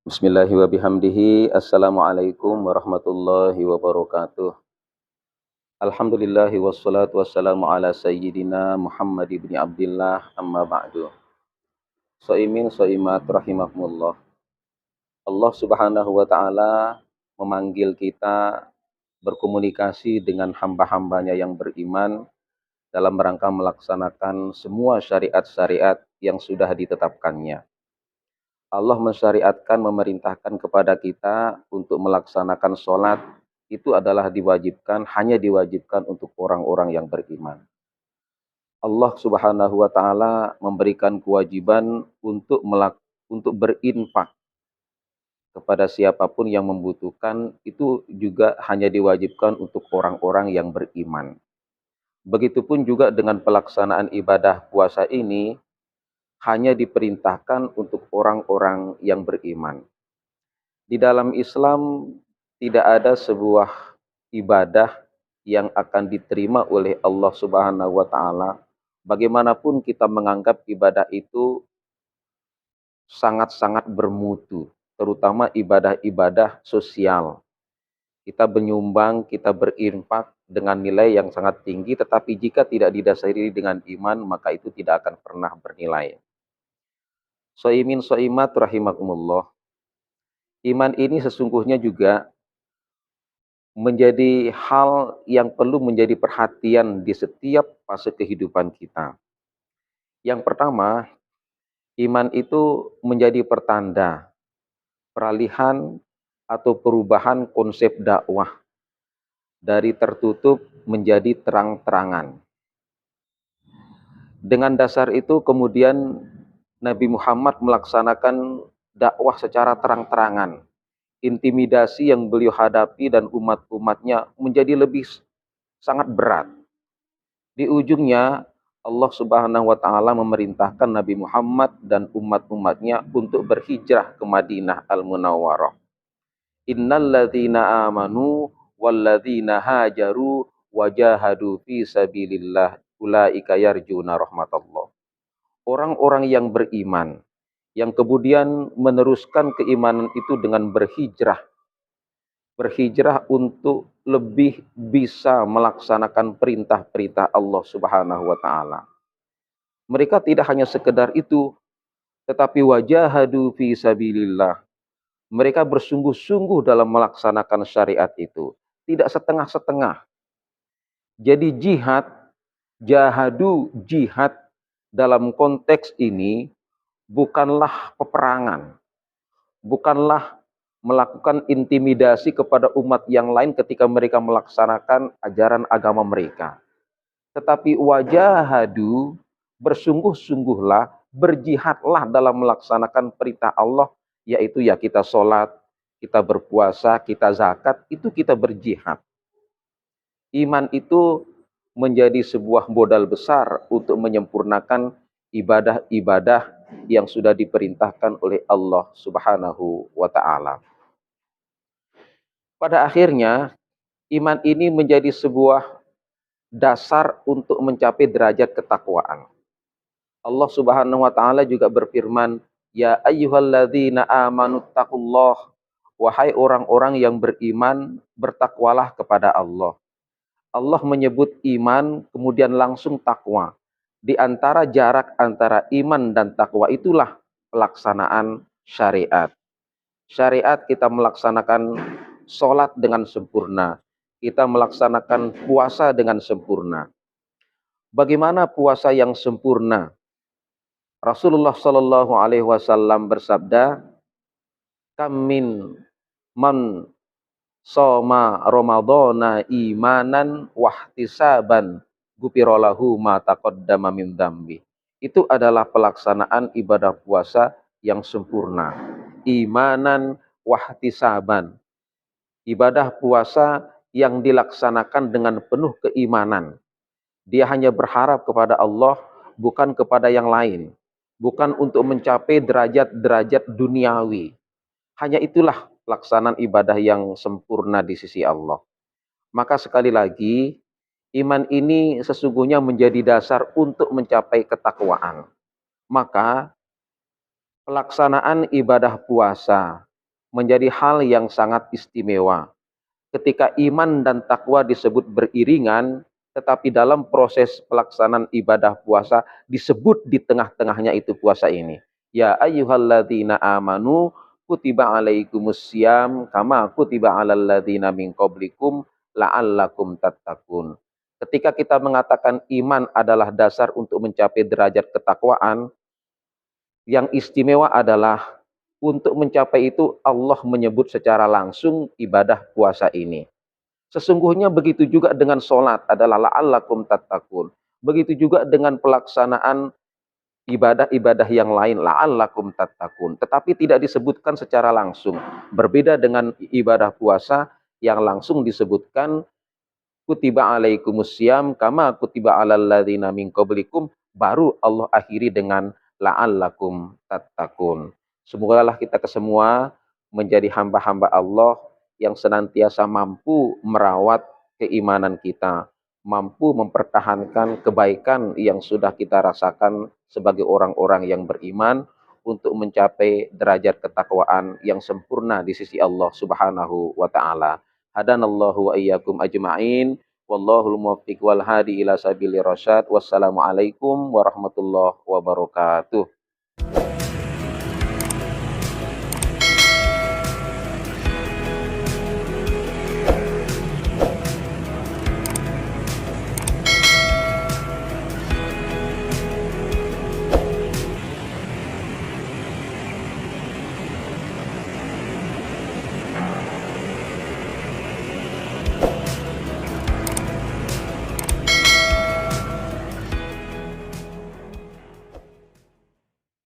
Bismillahi wa bihamdihi. Assalamualaikum warahmatullahi wabarakatuh. Alhamdulillahi wassalatu wassalamu ala sayyidina Muhammad ibn Abdillah amma ba'du. So'imin so'imat rahimahumullah. Allah subhanahu wa ta'ala memanggil kita berkomunikasi dengan hamba-hambanya yang beriman dalam rangka melaksanakan semua syariat-syariat yang sudah ditetapkannya. Allah mensyariatkan, memerintahkan kepada kita untuk melaksanakan sholat, itu adalah diwajibkan, hanya diwajibkan untuk orang-orang yang beriman. Allah subhanahu wa ta'ala memberikan kewajiban untuk berinfak kepada siapapun yang membutuhkan, itu juga hanya diwajibkan untuk orang-orang yang beriman. Begitupun juga dengan pelaksanaan ibadah puasa ini, hanya diperintahkan untuk orang-orang yang beriman. Di dalam Islam tidak ada sebuah ibadah yang akan diterima oleh Allah Subhanahu wa taala bagaimanapun kita menganggap ibadah itu sangat-sangat bermutu, terutama ibadah-ibadah sosial. Kita menyumbang, kita berinfak dengan nilai yang sangat tinggi, tetapi jika tidak didasari dengan iman, maka itu tidak akan pernah bernilai. Soimin soimat rahimakumullah. Iman ini sesungguhnya juga menjadi hal yang perlu menjadi perhatian di setiap fase kehidupan kita. Yang pertama, iman itu menjadi pertanda peralihan atau perubahan konsep dakwah dari tertutup menjadi terang-terangan. Dengan dasar itu kemudian Nabi Muhammad melaksanakan dakwah secara terang-terangan. Intimidasi yang beliau hadapi dan umat-umatnya menjadi lebih sangat berat. Di ujungnya Allah Subhanahu wa taala memerintahkan Nabi Muhammad dan umat-umatnya untuk berhijrah ke Madinah Al-Munawwarah. Innalladzina amanu walladzina hajaru wajahadu fi sabilillah ulaika yarjuna rahmatallah. Orang-orang yang beriman yang kemudian meneruskan keimanan itu dengan berhijrah untuk lebih bisa melaksanakan perintah-perintah Allah Subhanahu wa taala. Mereka tidak hanya sekedar itu, tetapi wajahadu fi sabilillah. Mereka bersungguh-sungguh dalam melaksanakan syariat itu, tidak setengah-setengah. Jadi jihad dalam konteks ini bukanlah peperangan, bukanlah melakukan intimidasi kepada umat yang lain ketika mereka melaksanakan ajaran agama mereka. Tetapi wajahadu, bersungguh-sungguhlah, berjihadlah dalam melaksanakan perintah Allah, yaitu ya kita sholat, kita berpuasa, kita zakat, itu kita berjihad. Iman itu menjadi sebuah modal besar untuk menyempurnakan ibadah-ibadah yang sudah diperintahkan oleh Allah Subhanahu wa taala. Pada akhirnya, iman ini menjadi sebuah dasar untuk mencapai derajat ketakwaan. Allah Subhanahu wa taala juga berfirman, "Ya ayyuhalladzina amanu taqullah." Wahai orang-orang yang beriman, bertakwalah kepada Allah. Allah menyebut iman, kemudian langsung takwa. Di antara jarak antara iman dan takwa itulah pelaksanaan syariat. Syariat kita melaksanakan sholat dengan sempurna. Kita melaksanakan puasa dengan sempurna. Bagaimana puasa yang sempurna? Rasulullah Shallallahu Alaihi Wasallam bersabda, "Kam min man soma Ramadhana imanan wahtisaban gupirolahu ma taqaddama min dambi." Itu adalah pelaksanaan ibadah puasa yang sempurna. Imanan wahtisaban. Ibadah puasa yang dilaksanakan dengan penuh keimanan. Dia hanya berharap kepada Allah, bukan kepada yang lain. Bukan untuk mencapai derajat-derajat duniawi. Hanya itulah pelaksanaan ibadah yang sempurna di sisi Allah. Maka sekali lagi, iman ini sesungguhnya menjadi dasar untuk mencapai ketakwaan. Maka pelaksanaan ibadah puasa, menjadi hal yang sangat istimewa. Ketika iman dan takwa disebut beriringan, tetapi dalam proses pelaksanaan ibadah puasa disebut di tengah-tengahnya itu puasa ini. Ya ayyuhalladzina amanu kutiba alaikumusiyam kama kutiba alal ladzina min qablikum la'allakum tattaqun. Ketika kita mengatakan iman adalah dasar untuk mencapai derajat ketakwaan, yang istimewa adalah untuk mencapai itu Allah menyebut secara langsung ibadah puasa ini. Sesungguhnya begitu juga dengan sholat adalah la'allakum tattaqun. Begitu juga dengan pelaksanaan ibadah-ibadah yang lain la'allakum tattaqun. Tetapi tidak disebutkan secara langsung. Berbeda dengan ibadah puasa yang langsung disebutkan kutiba alaikumusiyam kama kutiba alal ladzina min qablikum, baru Allah akhiri dengan la'allakum tattaqun. Semogalah kita kesemua menjadi hamba-hamba Allah yang senantiasa mampu merawat keimanan kita, mampu mempertahankan kebaikan yang sudah kita rasakan sebagai orang-orang yang beriman untuk mencapai derajat ketakwaan yang sempurna di sisi Allah Subhanahu wa taala. Hadanallahu wa iyyakum ajma'in. Wallahul muwaffiq wal hadi ila sabili rasyad. Wassalamualaikum warahmatullahi wabarakatuh.